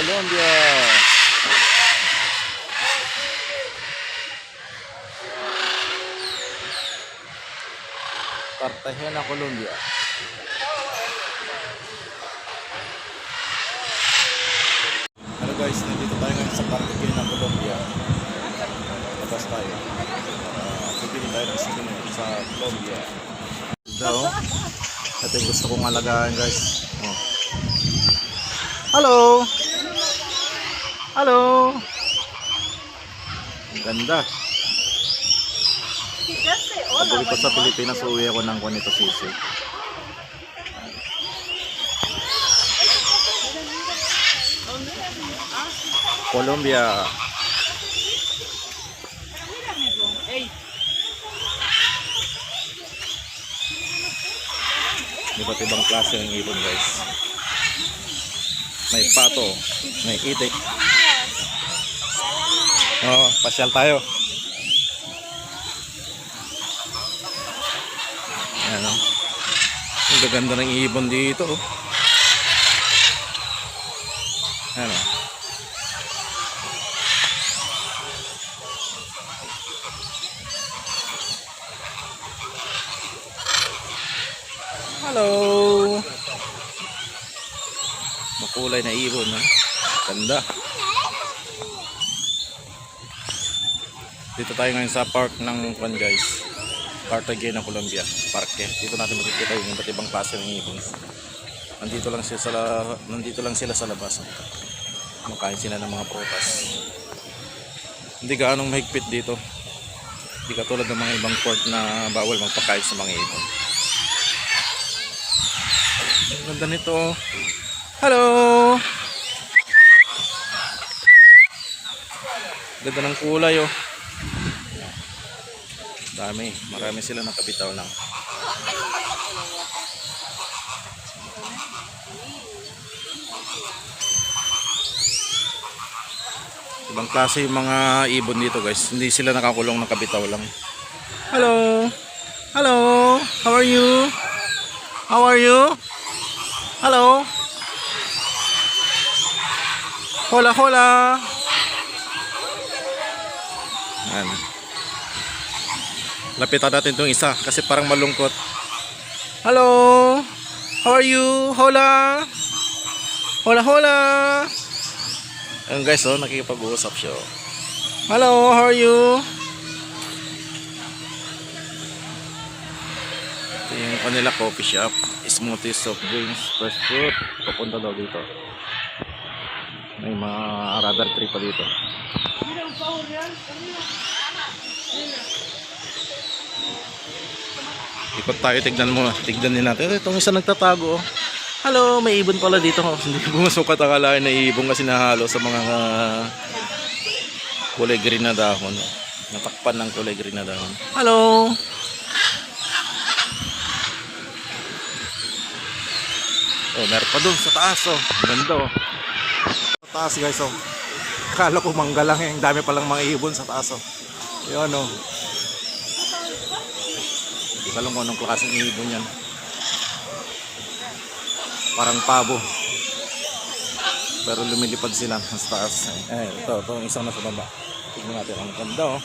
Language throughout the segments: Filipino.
Colombia. Cartagena, Colombia. Hello guys, nandito tayo ngayon sa Cartagena, Colombia. Labas tayo. Pipili tayo ng souvenir sa Colombia. Daw. Ito yung gusto kong alagaan guys. Oh. Hello! Hello! Ang ganda. Pag-uwi ko sa Pilipinas, uwi ako ng Juanito Sisi. Colombia. Iba't ibang klase ng ibon guys. May pato, may itik. Oh, pasyal tayo. Ayan o. Ang gaganda ng ibon dito. Ayan o. Hello. Makulay na ibon ha. Ganda. Dito tayo ngayon sa park ng guys. Cartagena, Colombia. Parke. Dito natin makikita yung iba't ibang klase ng ibon. Nandito lang sila sa labas. Makain sila ng mga prutas. Hindi gaanong mahigpit dito. Hindi katulad ng mga ibang court na bawal magpakain sa mga ibon. Ganda nito. Hello. Ganda ng kulay oh. Marami sila nakabitaw lang. Ibang klase yung mga ibon dito guys. Hindi sila nakakulong, nakabitaw lang. Hello. Hello. How are you? How are you? Hello. Hola, hola. Ayan. Lapitan natin itong isa kasi parang malungkot. Hello. How are you? Hola. Hola, hola. Ayan guys, oh, nakikipag-uusap siya. Hello, how are you? Ito yung kanila coffee shop. Smoothies, soft drinks, fresh fruit. Papunta daw dito. May mga radar tree pa dito. Ikot tayo, tignan din natin. Itong isa nagtatago. Hello, may ibon pala dito. Hindi ko bumasukat akalain na ibon kasi nahalo sa mga kulay green na dahon. Natakpan ng kulay green na dahon. Hello. Oh, meron pa doon sa taas oh. Ganda oh. Sa taas guys oh. Akala ko mangga lang eh. Ang dami palang mga ibon sa taas oh. Yun oh. Hindi ko alam kung anong klaseng ibon yan. Parang pabo. Pero lumilipad sila sa taas. Ito yung isang nasa baba. Tignan natin ang ganda oh.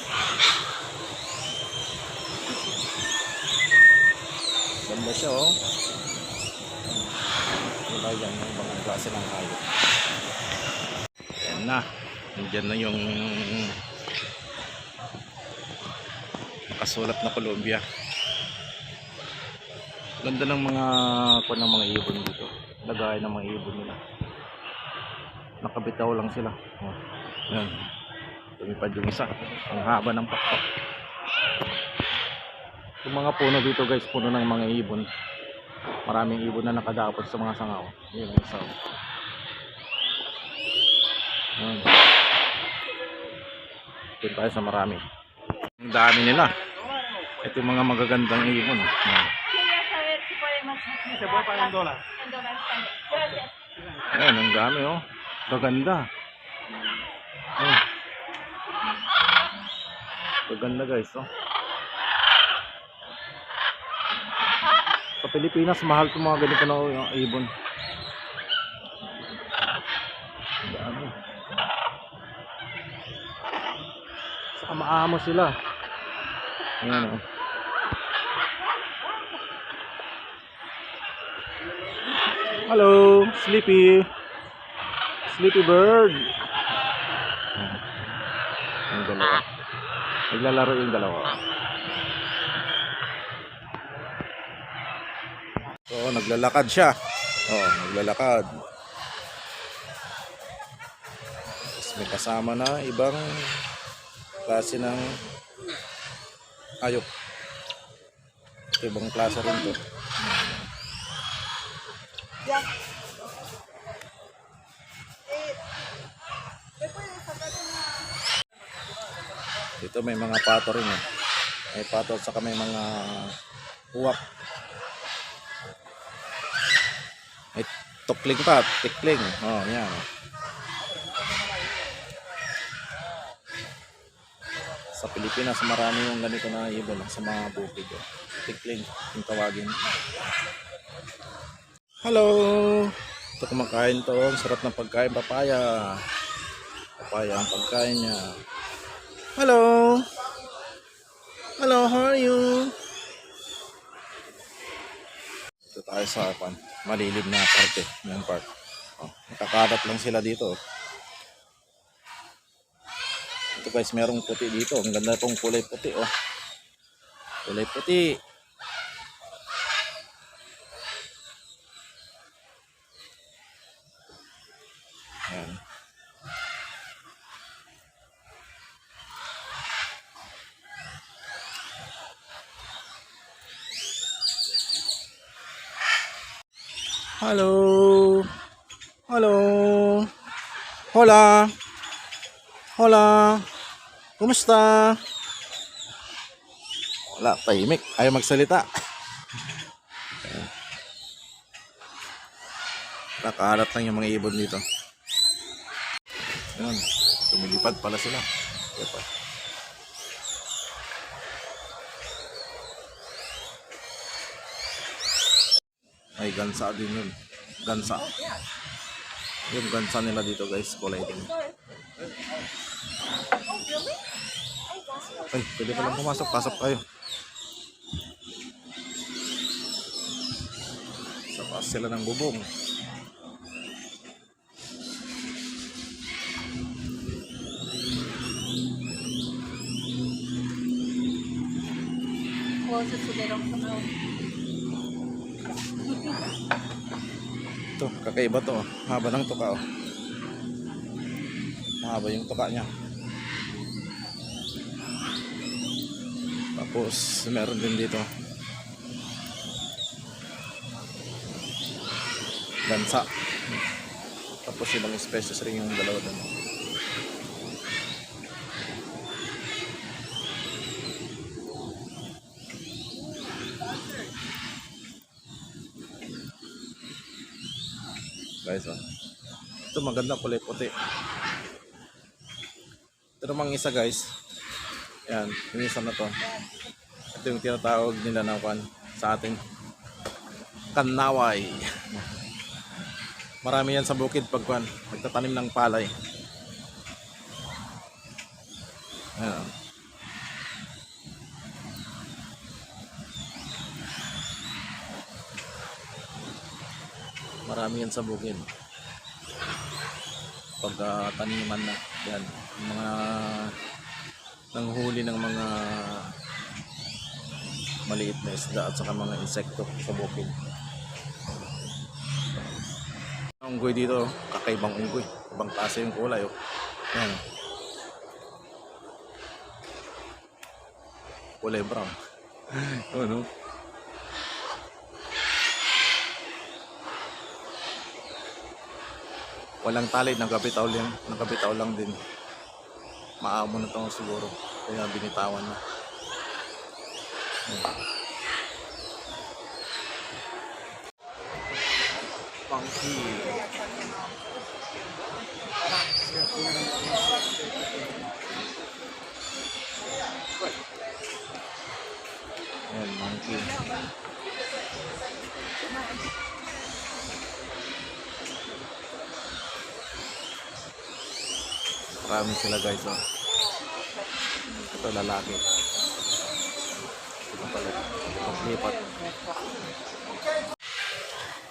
Ganda siya oh. Wala yan yung ibang klase ng hayop. Ayan na. Nandiyan na yung nakasulat na Colombia. Ganda ng mga ibon dito. Lagay ng mga ibon nila. Nakabitaw lang sila. Oh. Ayan. Lumipad yung isa. Ang haba ng pakpak. Yung mga puno dito guys, puno ng mga ibon. Maraming ibon na nakadapot sa mga sangaw. Yun ang isa. Doon tayo sa marami. Ang dami nila. Ito yung mga magagandang ibon. Ayan, ang dami oh. Gaganda. Gaganda guys oh. Sa Pilipinas, mahal itong mga ganito na ibon. Maamo sila. Ayan, oh. Hello, Sleepy. Sleepy bird. Yung dalawa. Naglalaro yung dalawa. So, naglalakad siya. Oh, naglalakad. Tapos may kasama na ibang klase ng hayop. Ibang klase rin to. Dito may mga pato rin eh. May pato at saka may mga uwak. May tukling pa, tikling. Oh, yan. Sa Pilipinas marami yung ganito na ibon sa mga bukid. Tikling, yung tawagin. Hello! Ito kumakain to. Ang sarap ng pagkain, papaya. Papaya ang pagkain niya. Hello! Hello, how are you? Ito tayo sa malilim na parte. Yung part. Oh, nakakadat lang sila dito. Ito guys, merong puti dito. Ang ganda itong kulay puti. Oh. Kulay puti. Ayan. Hello. Hello. Hola. Hola. Kumusta? Wala, tahimik. Ayaw magsalita. Nakakalat lang yung mga ibon dito. Ayan. Tumilipad pala sila. Dapat. Ay, gansa din yun. Gansa. Yung gansa nila dito guys, kulay din. Ay, pwede pa lang pumasok. Pasok kayo. Sa taas sila ng bubong. Ito, kakaiba to. Haba ng tuka. Oh. Mahaba yung tuka niya. Tapos meron din dito gansa. Tapos ibang species rin yung dalawa doon. Guys, oh. Ito maganda, kulay puti. Ito namang isa guys. Yan, yung isa na to. Ito yung tinatawag nila na sa atin. Kanaway. Marami yan sa bukid pag magtatanim ng palay. Ayan. Marami yan sa bukid. Pag taniman na yan, yung mga nanghuli ng mga maliit na isda at saka mga insekto sa bukid. Ang unggoy dito, kakaibang unggoy, ibang klase yung kulay. Oh. Yan. Kulay brown. Ano? Walang tali, nagkapitaw lang din. Maamo na to siguro, kaya binitawan na. Monkey. Ayan, monkey. Marami sila guys. Oh. Ito lalaki. Ito pala. Paglipat.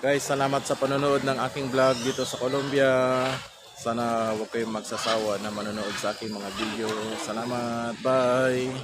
Guys, salamat sa panonood ng aking vlog dito sa Colombia. Sana huwag kayong magsasawa na manonood sa aking mga video. Salamat. Bye.